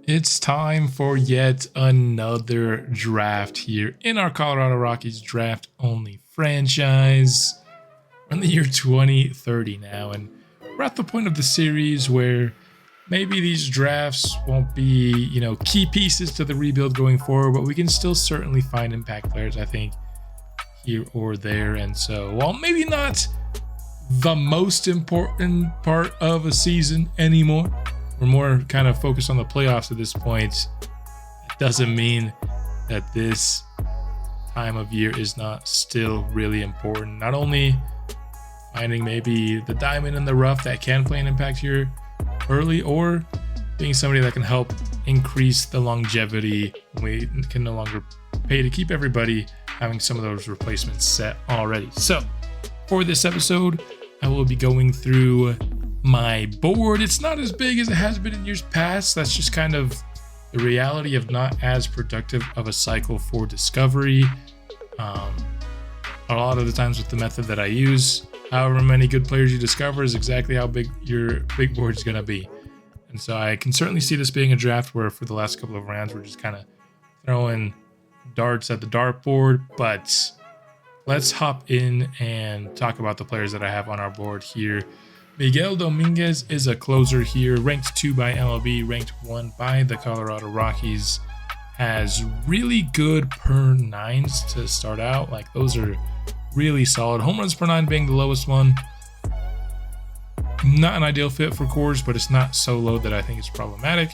It's time for yet another draft here in our Colorado Rockies draft only franchise. We're in the year 2030 now, and we're at the point of the series where maybe these drafts won't be, key pieces to the rebuild going forward, but we can still certainly find impact players, I think, here or there. And so, while maybe not the most important part of a season anymore, we're more kind of focused on the playoffs at this point. It doesn't mean that this time of year is not still really important. Not only finding maybe the diamond in the rough that can play an impact here early, or being somebody that can help increase the longevity. We can no longer pay to keep everybody having some of those replacements set already. So for this episode, I will be going through my board. It's not as big as it has been in years past. That's just kind of the reality of not as productive of a cycle for discovery. A lot of the times with the method that I use, however many good players you discover is exactly how big your big board is going to be. And so I can certainly see this being a draft where for the last couple of rounds, we're just kind of throwing darts at the dartboard. But let's hop in and talk about the players that I have on our board here. Miguel Dominguez is a closer here, ranked 2 by MLB, ranked 1 by the Colorado Rockies. Has really good per nines to start out. Like, those are really solid. Home runs per 9 being the lowest one. Not an ideal fit for Coors, but it's not so low that I think it's problematic.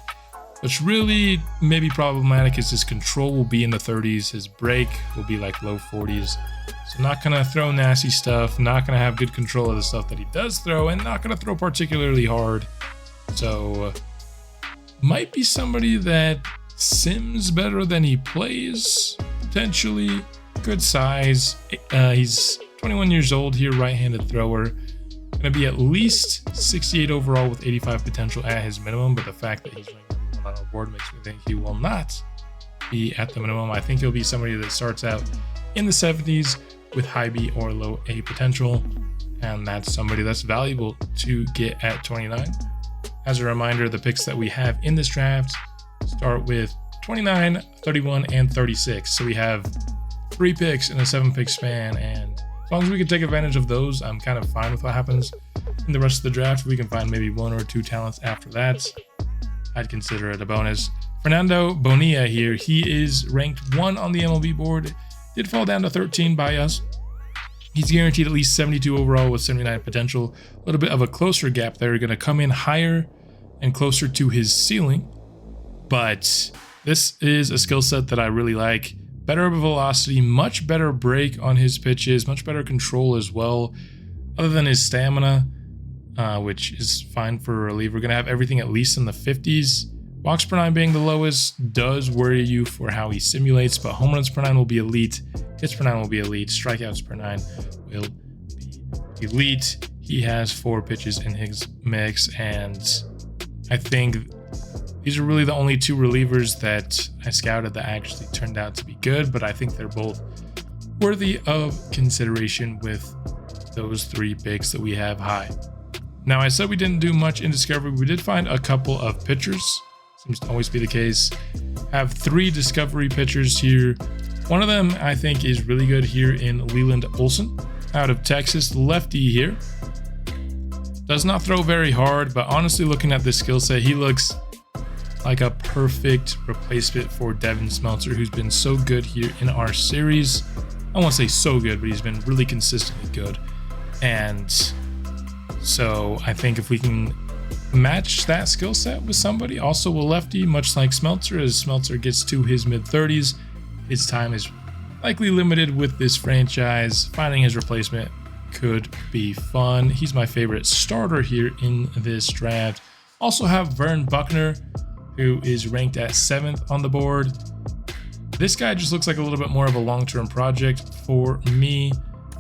What's really maybe problematic is his control will be in the 30s. His break will be like low 40s. So not going to throw nasty stuff, not going to have good control of the stuff that he does throw, and not going to throw particularly hard. So might be somebody that sims better than he plays, potentially. Good size. He's 21 years old here, right-handed thrower. Going to be at least 68 overall with 85 potential at his minimum, but the fact that he's ranked on our board makes me think he will not be at the minimum. I think he'll be somebody that starts out in the 70s with high B or low A potential, and that's somebody that's valuable to get at 29. As a reminder, the picks that we have in this draft start with 29, 31, and 36. So we have 3 picks in a 7-pick span, and as long as we can take advantage of those, I'm kind of fine with what happens in the rest of the draft. We can find maybe 1 or 2 talents after that. I'd consider it a bonus. Fernando Bonilla here, he is ranked 1 on the MLB board. Did fall down to 13 by us. He's guaranteed at least 72 overall with 79 potential. A little bit of a closer gap there. Going to come in higher and closer to his ceiling. But this is a skill set that I really like. Better velocity, much better break on his pitches, much better control as well. Other than his stamina, which is fine for a reliever. Going to have everything at least in the 50s. Walks per 9 being the lowest does worry you for how he simulates, but home runs per 9 will be elite. Hits per 9 will be elite. Strikeouts per 9 will be elite. He has 4 pitches in his mix, and I think these are really the only 2 relievers that I scouted that actually turned out to be good, but I think they're both worthy of consideration with those 3 picks that we have high. Now, I said we didn't do much in discovery. We did find a couple of pitchers. Seems to always be the case. Have 3 discovery pitchers here. One of them I think is really good here in Leland Olson out of Texas. Lefty here. Does not throw very hard, but honestly, looking at this skill set, he looks like a perfect replacement for Devin Smeltzer, who's been so good here in our series. I won't say so good, but he's been really consistently good. And so I think if we can match that skill set with somebody, also a lefty, much like Smeltzer, as Smeltzer gets to his mid-30s, his time is likely limited with this franchise. Finding his replacement could be fun. He's my favorite starter here in this draft. Also have Vern Buckner, who is ranked at 7th on the board. This guy just looks like a little bit more of a long-term project for me.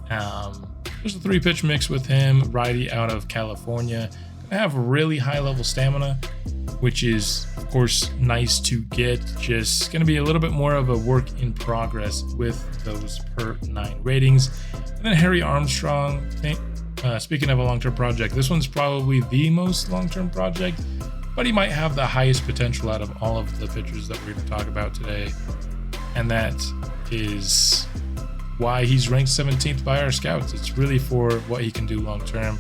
There's a 3-pitch mix with him, righty out of California. Gonna have really high-level stamina, which is, of course, nice to get. Just gonna be a little bit more of a work in progress with those per 9 ratings. And then Harry Armstrong, speaking of a long-term project, this one's probably the most long-term project. but he might have the highest potential out of all of the pitchers that we're going to talk about today. And that is why he's ranked 17th by our scouts. It's really for what he can do long term.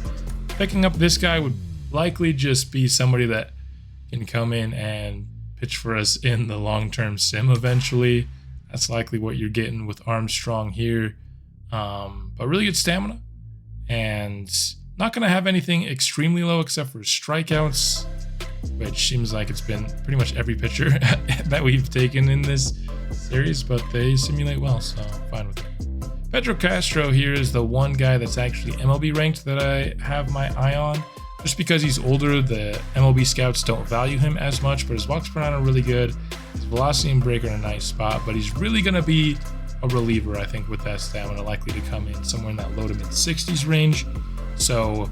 Picking up this guy would likely just be somebody that can come in and pitch for us in the long-term sim eventually. That's likely what you're getting with Armstrong here. But really good stamina, and not going to have anything extremely low except for strikeouts, which seems like it's been pretty much every pitcher that we've taken in this series, but they simulate well, so I'm fine with it. Pedro Castro here is the one guy that's actually MLB ranked that I have my eye on. Just because he's older, the MLB scouts don't value him as much, but his walks per nine are really good. His velocity and break are in a nice spot, but he's really going to be a reliever, I think, with that stamina, likely to come in somewhere in that low to mid 60s range. So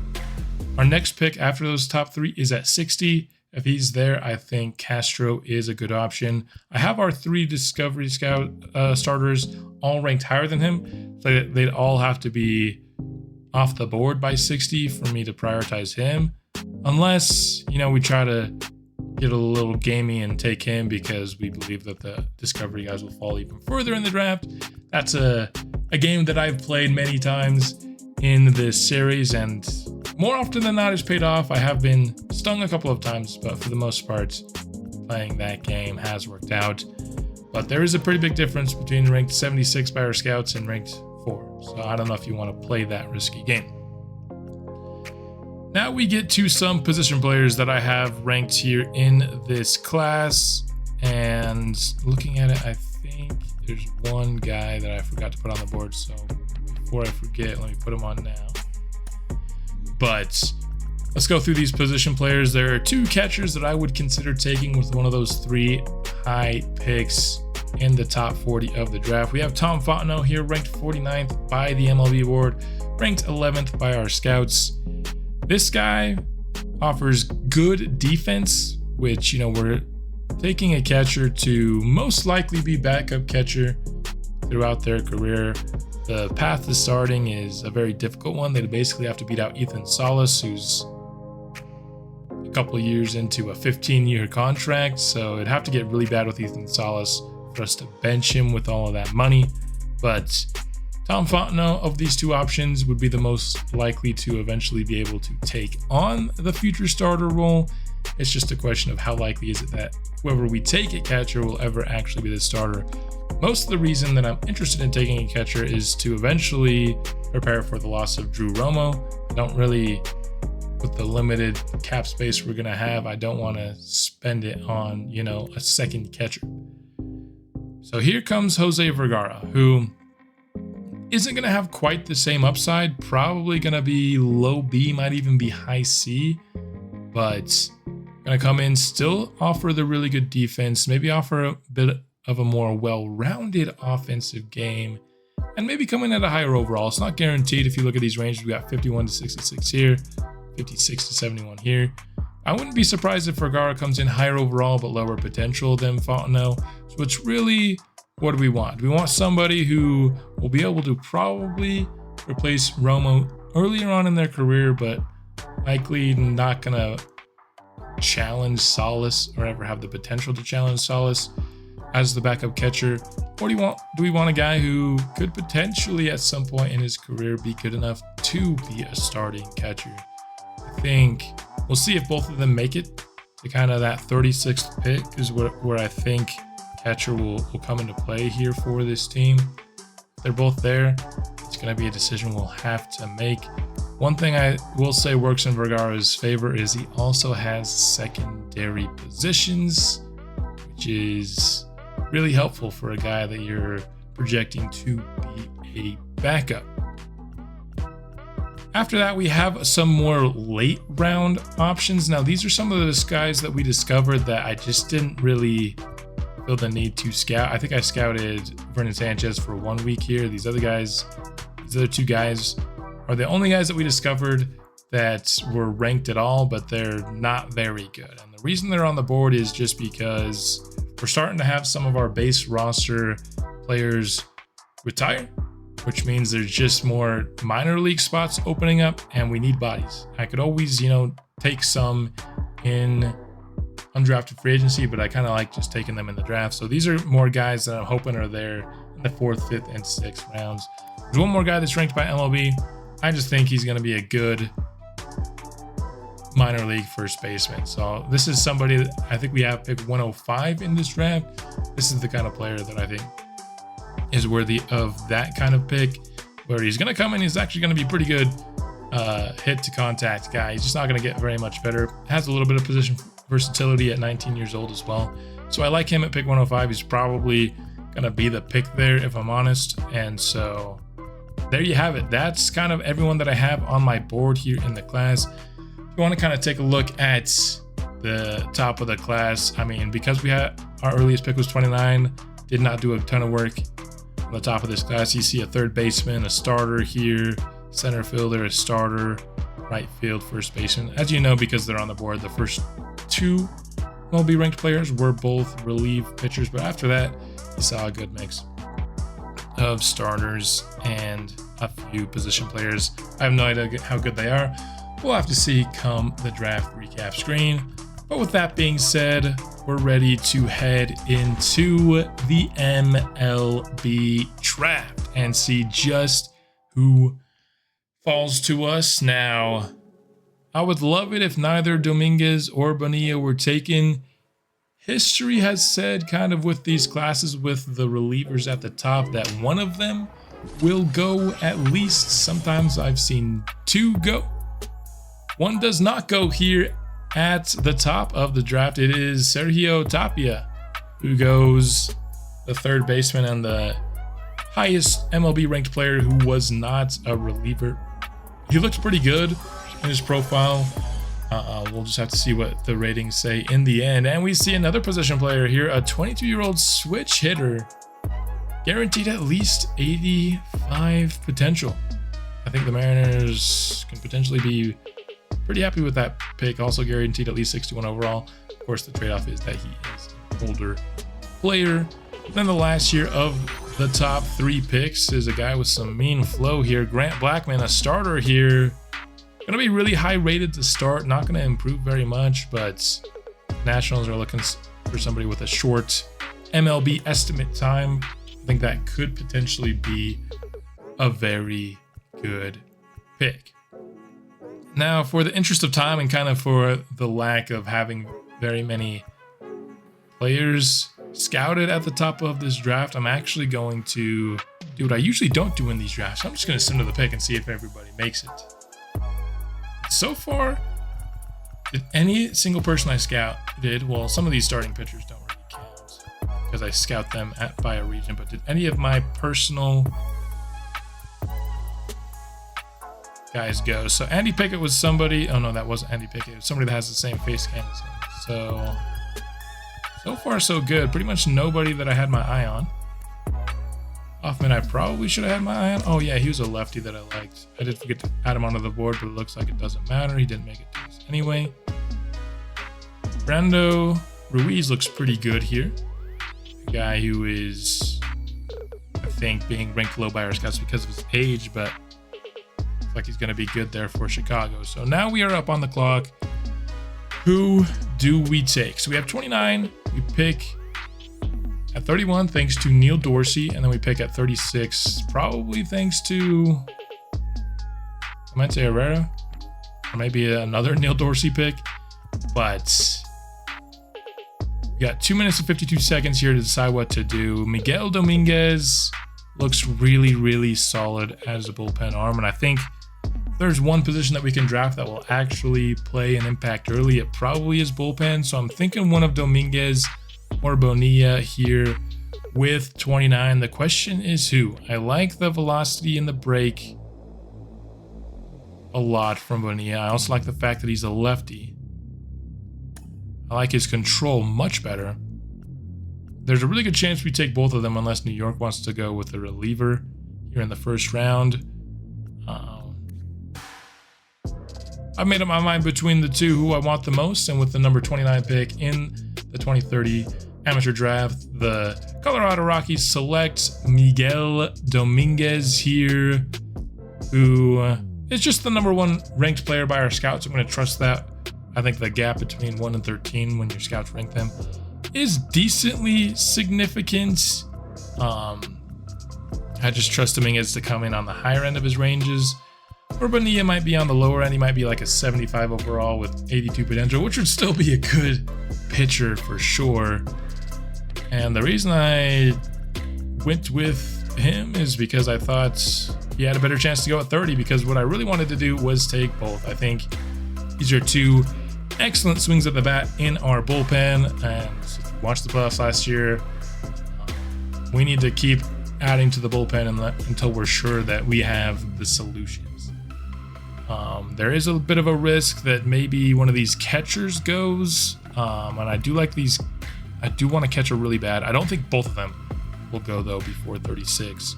our next pick after those top three is at 60. If he's there, I think Castro is a good option. I have our 3 Discovery Scout starters all ranked higher than him. So they'd all have to be off the board by 60 for me to prioritize him. Unless, we try to get a little gamey and take him because we believe that the Discovery guys will fall even further in the draft. That's a game that I've played many times in this series, and more often than not, it's paid off. I have been stung a couple of times, but for the most part, playing that game has worked out. But there is a pretty big difference between ranked 76 by our scouts and ranked 4. So I don't know if you want to play that risky game. Now we get to some position players that I have ranked here in this class. And looking at it, I think there's one guy that I forgot to put on the board. So before I forget, let me put him on now. But let's go through these position players. There are 2 catchers that I would consider taking with one of those 3 high picks in the top 40 of the draft. We have Tom Fontenot here, ranked 49th by the MLB board, ranked 11th by our scouts. This guy offers good defense, which, we're taking a catcher to most likely be backup catcher throughout their career. The path to starting is a very difficult one. They basically have to beat out Ethan Salas, who's a couple of years into a 15-year contract. So it'd have to get really bad with Ethan Salas for us to bench him with all of that money. But Tom Fontenot of these 2 options would be the most likely to eventually be able to take on the future starter role. It's just a question of how likely is it that whoever we take at catcher will ever actually be the starter. Most of the reason that I'm interested in taking a catcher is to eventually prepare for the loss of Drew Romo. I don't really, with the limited cap space we're going to have, I don't want to spend it on, a second catcher. So here comes Jose Vergara, who isn't going to have quite the same upside, probably going to be low B, might even be high C, but going to come in, still offer the really good defense, maybe offer a bit of a more well-rounded offensive game, and maybe come in at a higher overall. It's not guaranteed. If you look at these ranges, we got 51 to 66 here, 56 to 71 here. I wouldn't be surprised if Vergara comes in higher overall but lower potential than Fontenot. So it's really, what do we want? We want somebody who will be able to probably replace Romo earlier on in their career, but likely not going to challenge Salas or ever have the potential to challenge Salas as the backup catcher. Or do we want a guy who could potentially at some point in his career be good enough to be a starting catcher? I think we'll see if both of them make it to kind of that 36th pick is where I think catcher will come into play here for this team. If they're both there, it's going to be a decision we'll have to make. One thing I will say works in Vergara's favor is he also has secondary positions, which is really helpful for a guy that you're projecting to be a backup. After that, we have some more late round options. Now, these are some of those guys that we discovered that I just didn't really feel the need to scout. I think I scouted Vernon Sanchez for 1 week here. These other 2 guys are the only guys that we discovered that were ranked at all, but they're not very good. And the reason they're on the board is just because we're starting to have some of our base roster players retire, which means there's just more minor league spots opening up and we need bodies. I could always, take some in undrafted free agency, but I kind of like just taking them in the draft. So these are more guys that I'm hoping are there in the 4th, 5th, and 6th rounds. There's one more guy that's ranked by MLB. I just think he's going to be a good minor league first baseman. So this is somebody that I think we have pick 105 in this draft. This is the kind of player that I think is worthy of that kind of pick, where he's going to come in. He's actually going to be pretty good hit to contact guy. He's just not going to get very much better. Has a little bit of position versatility at 19 years old as well. So I like him at pick 105. He's probably going to be the pick there, if I'm honest. And so there you have it. That's kind of everyone that I have on my board here in the class. If you want to kind of take a look at the top of the class, I mean, because we had our earliest pick was 29, did not do a ton of work on the top of this class. You see a third baseman, a starter here, center fielder, a starter, right field, first baseman. As you know, because they're on the board, the first 2 MLB ranked players were both relief pitchers, but after that, you saw a good mix of starters and a few position players. I have no idea how good they are. We'll have to see come the draft recap screen. But with that being said, we're ready to head into the MLB draft and see just who falls to us. Now, I would love it if neither Dominguez or Bonilla were taken. History has said, kind of with these classes with the relievers at the top, that one of them will go at least. Sometimes I've seen 2 go. One does not go here at the top of the draft. It is Sergio Tapia, who goes the third baseman and the highest MLB ranked player who was not a reliever. He looks pretty good in his profile. We'll just have to see what the ratings say in the end. And we see another position player here, a 22-year-old switch hitter, guaranteed at least 85 potential. I think the Mariners can potentially be pretty happy with that pick. Also guaranteed at least 61 overall. Of course, the trade-off is that he is an older player. Then the last year of the top 3 picks is a guy with some mean flow here. Grant Blackman, a starter here. Going to be really high rated to start. Not going to improve very much, but Nationals are looking for somebody with a short MLB estimate time. I think that could potentially be a very good pick. Now, for the interest of time and kind of for the lack of having very many players scouted at the top of this draft, I'm actually going to do what I usually don't do in these drafts. I'm just going to send to the pick and see if everybody makes it. So far, did any single person I scouted, well, some of these starting pitchers don't really count because I scout them by a region, but did any of my personal guys go? So Andy Pickett was somebody, oh no, that wasn't Andy Pickett. It was somebody that has the same face scan as him. So far so good. Pretty much nobody that I had my eye on. Hoffman, I probably should have had my eye on. Oh yeah, he was a lefty that I liked. I did forget to add him onto the board, but it looks like it doesn't matter. He didn't make it to us anyway. Brando Ruiz looks pretty good here. A guy who is, I think, being ranked low by our scouts because of his age, but looks like he's going to be good there for Chicago. So now we are up on the clock. Who do we take? So we have 29. We pick at 31 thanks to Neil Dorsey, and then we pick at 36 probably thanks to Clemente Herrera, or maybe another Neil Dorsey pick. But we got 2 minutes and 52 seconds here to decide what to do. Miguel Dominguez looks really, really solid as a bullpen arm, and I think there's one position that we can draft that will actually play an impact early. It probably is bullpen, so I'm thinking one of Dominguez or Bonilla here with 29. The question is who? I like the velocity in the break a lot from Bonilla. I also like the fact that he's a lefty. I like his control much better. There's a really good chance we take both of them unless New York wants to go with a reliever here in the first round. I've made up my mind between the two who I want the most, and with the number 29 pick in the 2030 amateur draft, the Colorado Rockies select Miguel Dominguez here, who is just the number 1 ranked player by our scouts. I'm going to trust that I think the gap between 1 and 13 when your scouts rank them is decently significant. I just trust Dominguez to come in on the higher end of his ranges. Urbania might be on the lower end. He might be like a 75 overall with 82 potential, which would still be a good pitcher for sure. And the reason I went with him is because I thought he had a better chance to go at 30, because what I really wanted to do was take both. I think these are two excellent swings at the bat in our bullpen. And if you watched the playoffs last year, we need to keep adding to the bullpen until we're sure that we have the solutions. There is a bit of a risk that maybe one of these catchers goes, and I do like these. I do want to catch a really bad. I don't think both of them will go though before 36.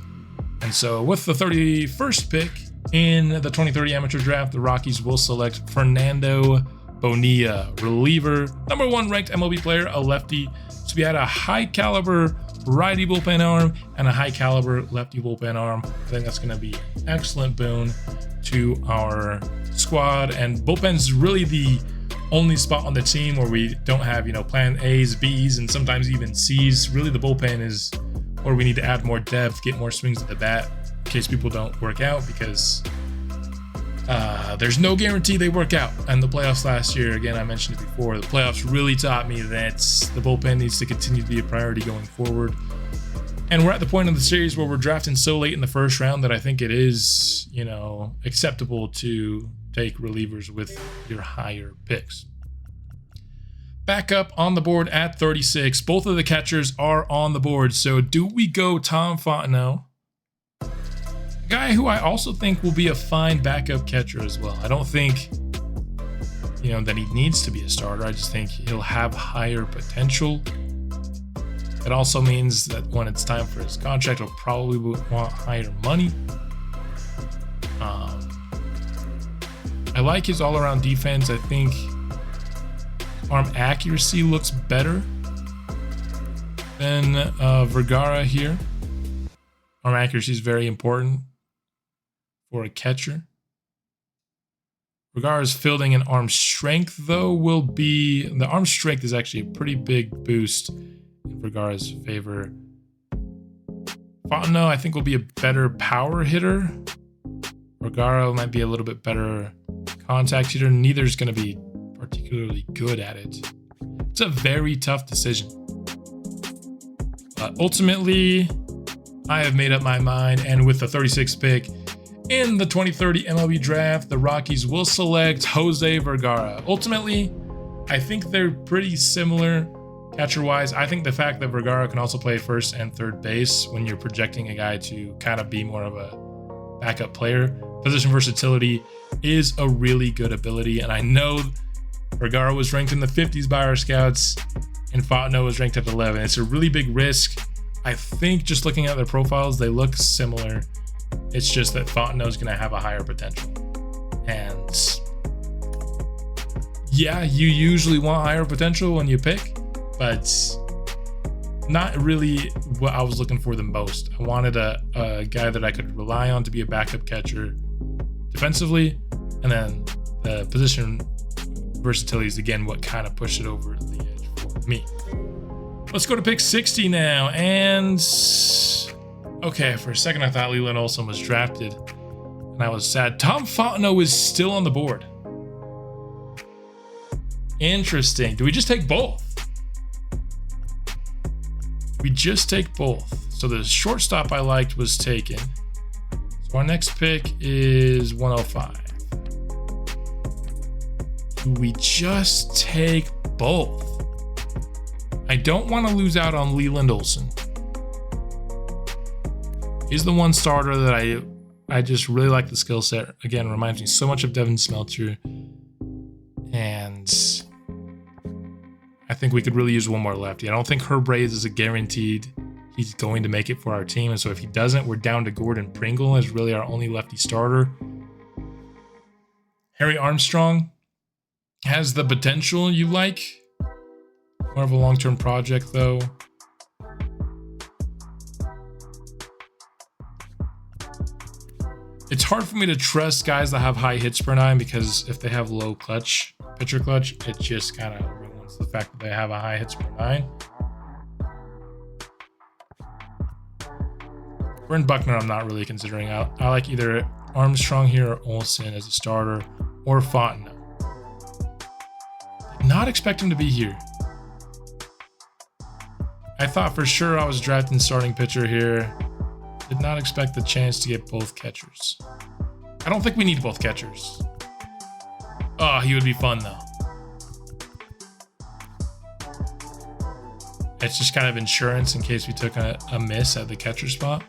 And so with the 31st pick in the 2030 amateur draft, the Rockies will select Fernando Bonilla, reliever, number 1 ranked MLB player, a lefty. So we had a high caliber righty bullpen arm and a high caliber lefty bullpen arm. I think that's going to be an excellent boon to our squad. And bullpen's really the only spot on the team where we don't have, plan A's, B's, and sometimes even C's. Really, the bullpen is where we need to add more depth, get more swings at the bat in case people don't work out, because there's no guarantee they work out. And the playoffs last year, again, I mentioned it before, the playoffs really taught me that the bullpen needs to continue to be a priority going forward. And we're at the point in the series where we're drafting so late in the first round that I think it is, acceptable to take relievers with your higher picks. Back up on the board at 36. Both of the catchers are on the board. So do we go Tom Fontenot? A guy who I also think will be a fine backup catcher as well. I don't think, that he needs to be a starter. I just think he'll have higher potential. It also means that when it's time for his contract, he'll probably want higher money. I like his all-around defense. I think arm accuracy looks better than Vergara here. Arm accuracy is very important for a catcher. Vergara's fielding and arm strength, though, the arm strength is actually a pretty big boost in Vergara's favor. Fontenot, I think, will be a better power hitter. Vergara might be a little bit better contact hitter. Neither's going to be particularly good at it. It's a very tough decision. But ultimately, I have made up my mind, and with the 36th pick in the 2030 MLB draft, the Rockies will select Jose Vergara. Ultimately, I think they're pretty similar catcher-wise. I think the fact that Vergara can also play first and third base when you're projecting a guy to kind of be more of a backup player, position versatility is a really good ability. And I know Vergara was ranked in the 50s by our scouts, and Fontenot was ranked at 11. It's a really big risk. I think just looking at their profiles, they look similar. It's just that Fontenot is going to have a higher potential. And yeah, you usually want higher potential when you pick, but not really what I was looking for the most. I wanted a guy that I could rely on to be a backup catcher defensively, and then the position versatility is again what kind of pushed it over the edge for me. Let's go to pick 60 now, and okay, for a second I thought Leland Olson was drafted, and I was sad. Tom Fontenot is still on the board. Interesting. Do we just take both? We just take both. So the shortstop I liked was taken. So our next pick is 105. Do we just take both? I don't want to lose out on Leland Olson. He's the one starter that I just really like the skill set. Again, reminds me so much of Devin Smeltzer. And I think we could really use one more lefty. I don't think Herb Reyes is a guaranteed he's going to make it for our team. And so if he doesn't, we're down to Gordon Pringle as really our only lefty starter. Harry Armstrong has the potential you like. More of a long-term project, though. It's hard for me to trust guys that have high hits per nine, because if they have low clutch pitcher clutch, it just kind of ruins the fact that they have a high hits per 9. Brent Buckner, I'm not really considering. I like either Armstrong here or Olsen as a starter, or Fontenot. Did not expect him to be here. I thought for sure I was drafting starting pitcher here. Did not expect the chance to get both catchers. I don't think we need both catchers. Oh, he would be fun though. It's just kind of insurance in case we took a miss at the catcher spot.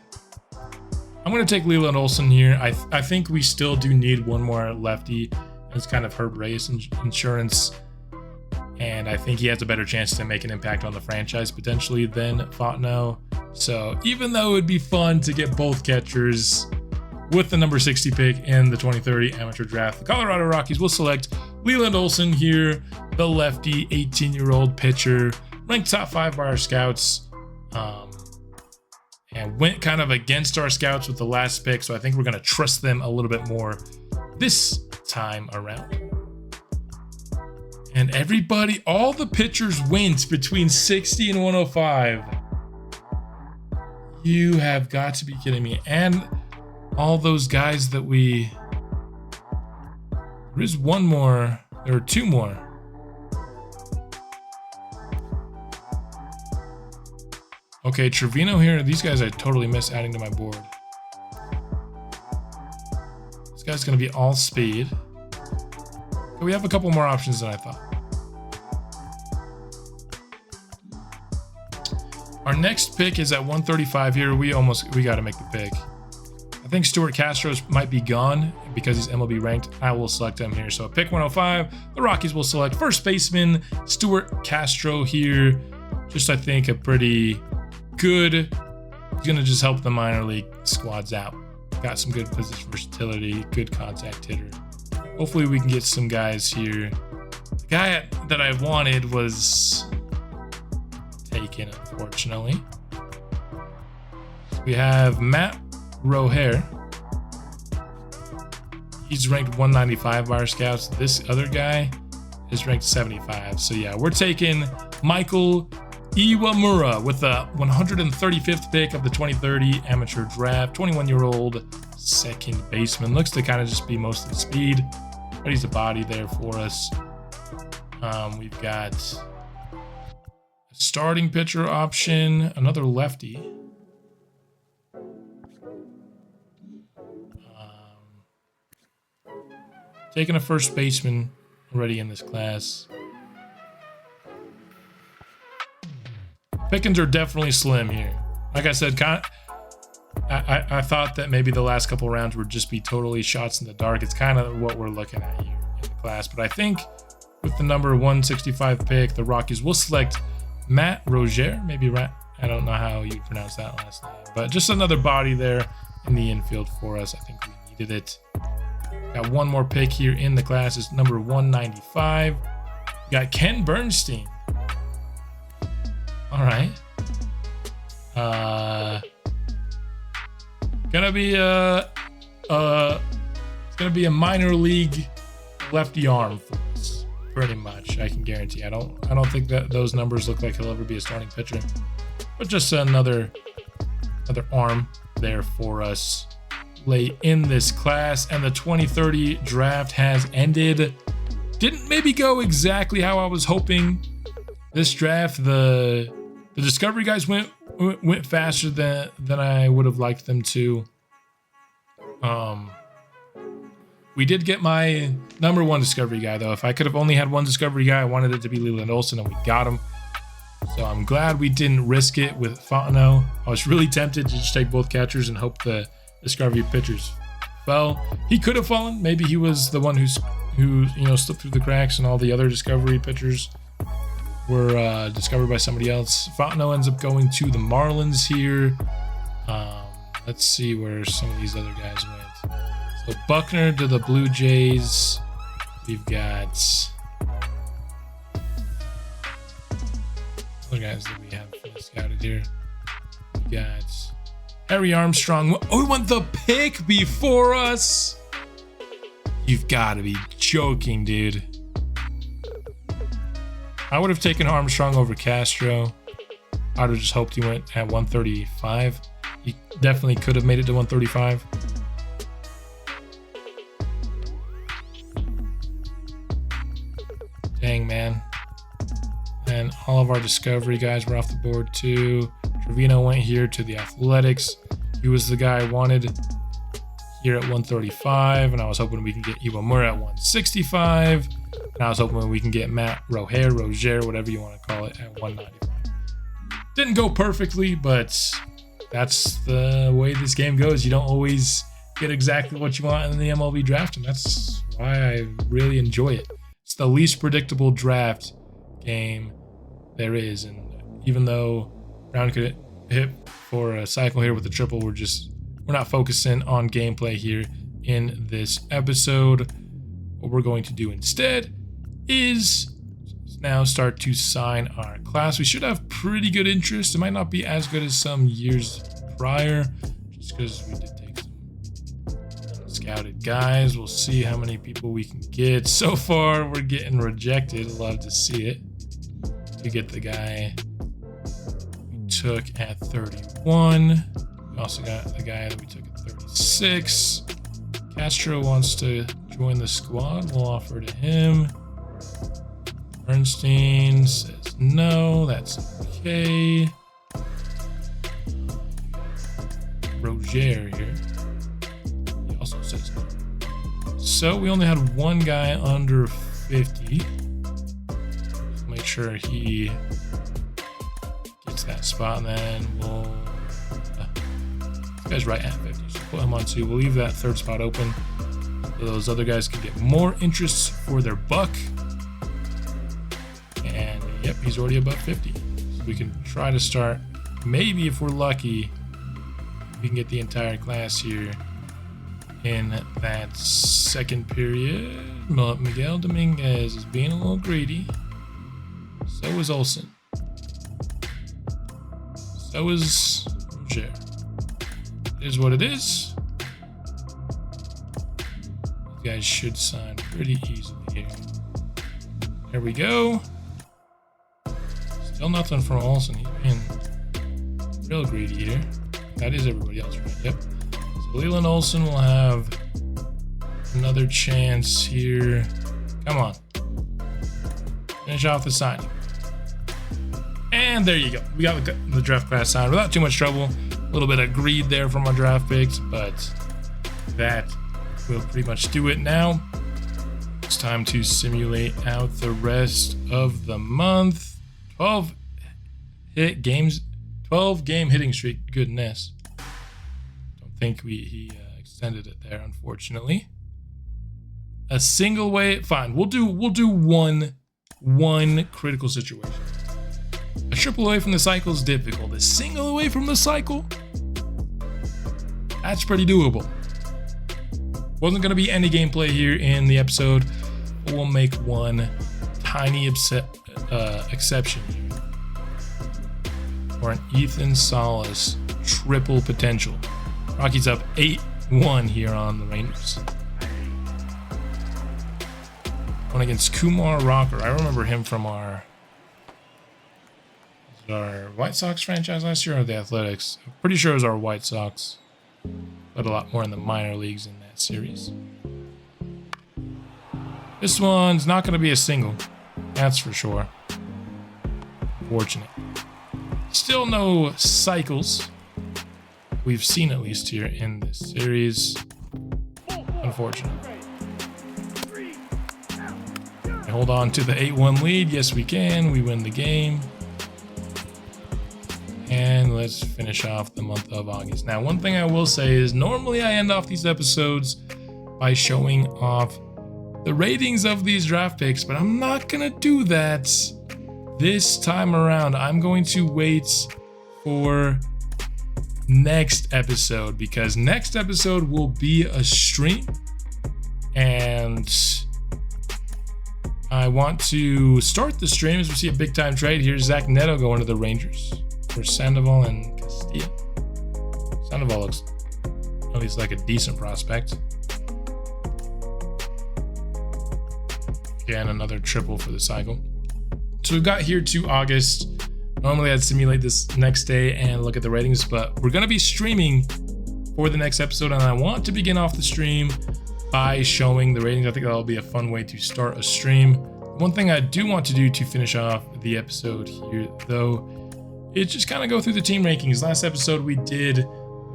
I'm going to take Leland Olson here. I think we still do need one more lefty. It's kind of Herb Reyes insurance. And I think he has a better chance to make an impact on the franchise potentially than Fontenot. So even though it would be fun to get both catchers with the number 60 pick in the 2030 amateur draft, the Colorado Rockies will select Leland Olson here, the lefty 18-year-old pitcher, ranked top 5 by our scouts. And went kind of against our scouts with the last pick, so I think we're going to trust them a little bit more this time around. And everybody, all the pitchers went between 60 and 105. You have got to be kidding me. And all those guys that we... There is one more. There are two more. Okay, Trevino here. These guys I totally missed adding to my board. This guy's going to be all speed. Okay, we have a couple more options than I thought. Our next pick is at 135 here. We got to make the pick. I think Stuart Castro might be gone because he's MLB ranked. I will select him here. So at pick 105, the Rockies will select first baseman Stuart Castro here. Just, I think, a pretty good. He's going to just help the minor league squads out. Got some good position versatility, good contact hitter. Hopefully we can get some guys here. The guy that I wanted was taken, unfortunately. We have Matt Roher. He's ranked 195 by our scouts. This other guy is ranked 75. So yeah, we're taking Michael Iwamura with the 135th pick of the 2030 amateur draft. 21-year-old second baseman. Looks to kind of just be mostly speed, but he's a body there for us. We've got a starting pitcher option, another lefty. Taking a first baseman already in this class. Pickings are definitely slim here. Like I said, I thought that maybe the last couple rounds would just be totally shots in the dark. It's kind of what we're looking at here in the class. But I think with the number 165 pick, the Rockies will select Matt Roger. Maybe I don't know how you pronounce that last name. But just another body there in the infield for us. I think we needed it. Got one more pick here in the class. Is number 195. We got Ken Bernstein. All right. It's gonna be a minor league lefty arm for us, pretty much. I can guarantee. I don't think that those numbers look like he'll ever be a starting pitcher, but just another arm there for us late in this class. And the 2030 draft has ended. Didn't maybe go exactly how I was hoping. This draft, the discovery guys went faster than I would have liked them to. We did get my number 1 discovery guy though. If I could have only had one discovery guy, I wanted it to be Leland Olson, and we got him. So I'm glad we didn't risk it with Fontenot. I was really tempted to just take both catchers and hope the discovery pitchers fell. He could have fallen. Maybe he was the one who slipped through the cracks, and all the other discovery pitchers were discovered by somebody else. Fontenot ends up going to the Marlins here. Let's see where some of these other guys went. So Buckner to the Blue Jays. We've got other guys that we have scouted here. We got Harry Armstrong. Oh, he went the pick before us. You've got to be joking, dude. I would have taken Armstrong over Castro. I would have just hoped he went at 135. He definitely could have made it to 135. Dang, man. And all of our discovery guys were off the board too. Trevino went here to the Athletics. He was the guy I wanted here at 135, and I was hoping we can get Iwamura at 165, and I was hoping we can get Matt Roger, whatever you want to call it, at 195. Didn't go perfectly, but that's the way this game goes. You don't always get exactly what you want in the MLB draft, and that's why I really enjoy it. It's the least predictable draft game there is, and even though Brown could hit for a cycle here with the triple, we're not focusing on gameplay here in this episode. What we're going to do instead is now start to sign our class. We should have pretty good interest. It might not be as good as some years prior, just because we did take some scouted guys. We'll see how many people we can get. So far, we're getting rejected. Love to see it. We get the guy we took at 31. We also got the guy that we took at 36. Castro wants to join the squad. We'll offer to him. Bernstein says no, that's okay. Roger here. He also says no. So we only had one guy under 50. Let's make sure he gets that spot, and then we'll... this guy's right at 50, so put him on 2. We'll leave that third spot open so those other guys can get more interest for their buck. And yep, he's already above 50. So we can try to start, maybe if we're lucky, we can get the entire class here in that second period. Miguel Dominguez is being a little greedy. So is Olsen. So is Roger. It is what it is. You guys should sign pretty easily here. There we go. Still nothing from Olsen. He's being real greedy here. That is everybody else, right? Yep. So Leland Olsen will have another chance here. Come on. Finish off the signing. And there you go. We got the draft class signed without too much trouble. A little bit of greed there from our draft picks, but that will pretty much do it now. It's time to simulate out the rest of the month. 12 game hitting streak. Goodness. Don't think he extended it there, unfortunately. A single way, fine. We'll do one critical situation. A triple away from the cycle is difficult. A single away from the cycle, that's pretty doable. Wasn't going to be any gameplay here in the episode, but we'll make one tiny exception here. For an Ethan Salas triple potential. Rockies up 8-1 here on the Rangers. One against Kumar Rocker. I remember him from our White Sox franchise last year, or the Athletics. I'm pretty sure it was our White Sox, but a lot more in the minor leagues in that series. This one's not going to be a single, that's for sure. Fortunate. Still no cycles. We've seen at least here in this series. Unfortunate. Hold on to the 8-1 lead. Yes, we can. We win the game. And let's finish off the month of August. Now, one thing I will say is normally I end off these episodes by showing off the ratings of these draft picks, but I'm not going to do that this time around. I'm going to wait for next episode, because next episode will be a stream, and I want to start the stream as we see a big time trade. Here's Zach Neto going to the Rangers for Sandoval and Castilla. Sandoval looks at least like a decent prospect. Again, another triple for the cycle. So we've got here to August. Normally I'd simulate this next day and look at the ratings, but we're going to be streaming for the next episode, and I want to begin off the stream by showing the ratings. I think that'll be a fun way to start a stream. One thing I do want to do to finish off the episode here, though, is just kind of go through the team rankings. Last episode we did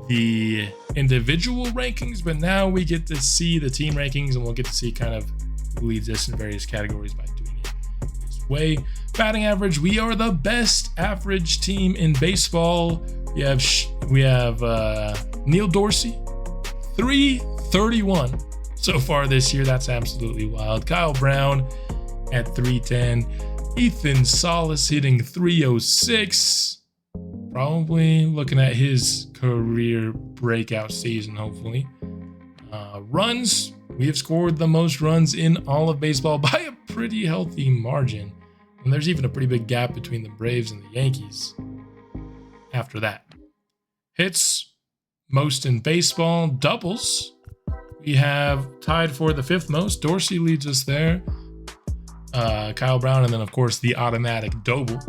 the individual rankings, but now we get to see the team rankings, and we'll get to see kind of who leads us in various categories by doing it this way. Batting average, we are the best average team in baseball. We have Neil Dorsey, 331 so far this year. That's absolutely wild. Kyle Brown at 310. Ethan Salas hitting 306. Probably looking at his career breakout season, hopefully. Runs, we have scored the most runs in all of baseball by a pretty healthy margin. And there's even a pretty big gap between the Braves and the Yankees after that. Hits, most in baseball. Doubles, we have tied for the 5th most. Dorsey leads us there. Kyle Brown, and then of course the automatic double.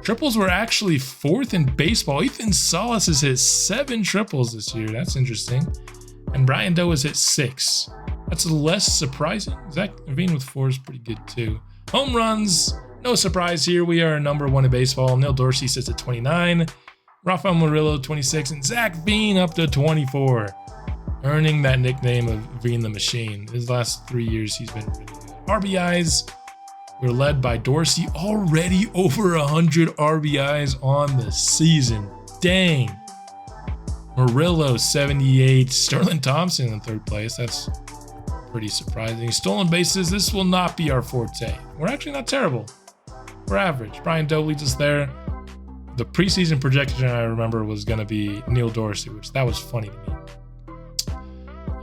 Triples were actually 4th in baseball. Ethan Salas has hit 7 triples this year. That's interesting. And Brian Doe has hit 6. That's less surprising. Zach Veen with 4 is pretty good too. Home runs, no surprise here. We are number 1 in baseball. Neil Dorsey sits at 29. Rafael Murillo 26, and Zach Veen up to 24, earning that nickname of Veen the Machine. His last 3 years he's been really good. RBIs, we're led by Dorsey, already over 100 RBIs on the season. Dang. Murillo 78, Sterling Thompson in 3rd place. That's pretty surprising. Stolen bases, this will not be our forte. We're actually not terrible. We're average. Brian Doe leads us there. The preseason projection I remember was going to be Neil Dorsey, which that was funny to me.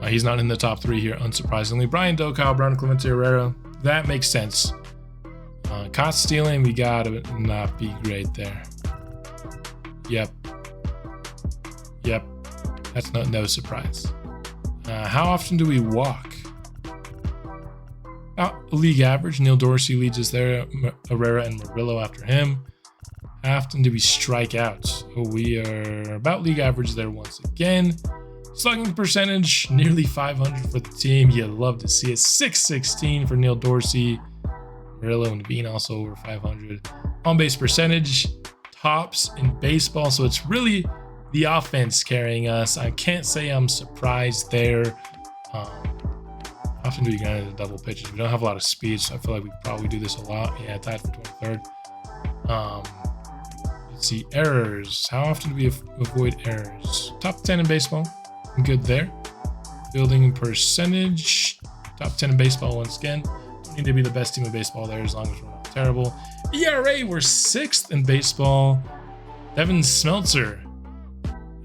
He's not in the top 3 here, unsurprisingly. Brian Doe, Kyle Brown, Clemente Herrera. That makes sense. Caught stealing, we gotta not be great there. Yep. That's no surprise. How often do we walk? League average. Neil Dorsey leads us there. Herrera and Murillo after him. How often do we strike out? We are about league average there once again. Slugging percentage, nearly 500 for the team. You'd love to see it. 616 for Neil Dorsey. Murillo and Veen also over 500. On-base percentage, tops in baseball. So it's really the offense carrying us. I can't say I'm surprised there. How often do we get into double pitches? We don't have a lot of speed, so I feel like we probably do this a lot. Yeah, tied for 23rd. Let's see, errors. How often do we avoid errors? Top 10 in baseball. I'm good there. Fielding percentage, top 10 in baseball once again. Don't need to be the best team in baseball there as long as we're not terrible. ERA, we're 6th in baseball. Devin Smeltzer,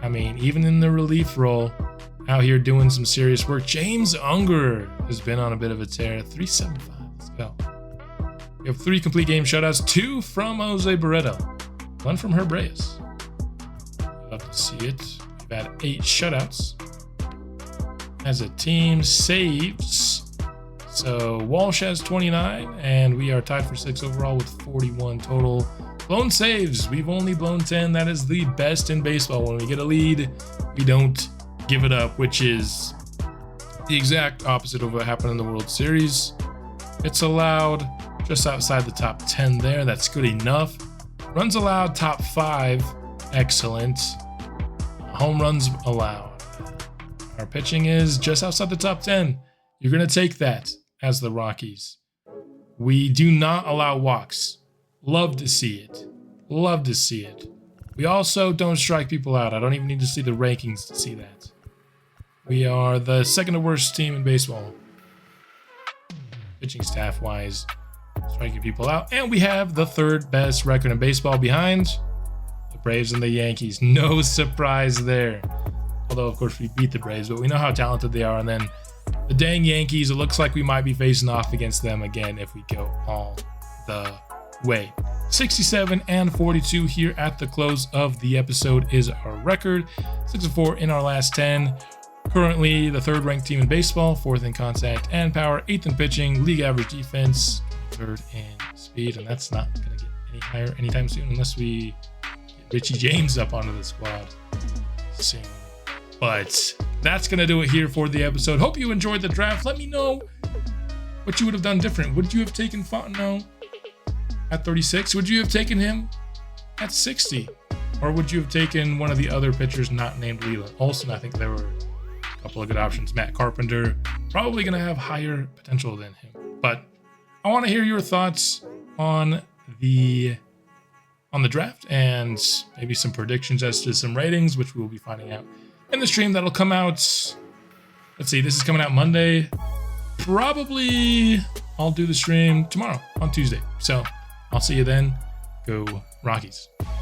I mean, even in the relief role, out here doing some serious work. James Unger has been on a bit of a tear. 375. Let's go. We have 3 complete game shutouts, 2 from Jose Barreto, 1 from Herb Reyes. Love to see it. We've had 8 shutouts. As a team, saves. So Walsh has 29, and we are tied for 6th overall with 41 total. Blown saves, we've only blown 10. That is the best in baseball. When we get a lead, we don't give it up, which is the exact opposite of what happened in the World Series. It's allowed just outside the top 10 there. That's good enough. Runs allowed, top 5. Excellent. Home runs allowed. Our pitching is just outside the top 10. You're going to take that as the Rockies. We do not allow walks. Love to see it. Love to see it. We also don't strike people out. I don't even need to see the rankings to see that. We are the 2nd worst team in baseball, pitching staff wise, striking people out. And we have the 3rd best record in baseball behind the Braves and the Yankees. No surprise there. Although, of course, we beat the Braves, but we know how talented they are. And then the dang Yankees, it looks like we might be facing off against them again if we go all the way. 67 and 42 here at the close of the episode is our record. 6-4 in our last 10. Currently the 3rd ranked team in baseball, 4th in contact and power, 8th in pitching, league average defense third in speed, and that's not going to get any higher anytime soon unless we get Richie James up onto the squad soon. But that's going to do it here for the episode. Hope you enjoyed the draft. Let me know what you would have done different. Would you have taken Fontenot at 36? Would you have taken him at 60? Or would you have taken one of the other pitchers not named Leland? Olsen, I think there were a couple of good options. Matt Carpenter, probably going to have higher potential than him. But I want to hear your thoughts on the draft and maybe some predictions as to some ratings, which we'll be finding out in the stream that'll come out. Let's see, this is coming out Monday. Probably I'll do the stream tomorrow on Tuesday. So I'll see you then. Go Rockies.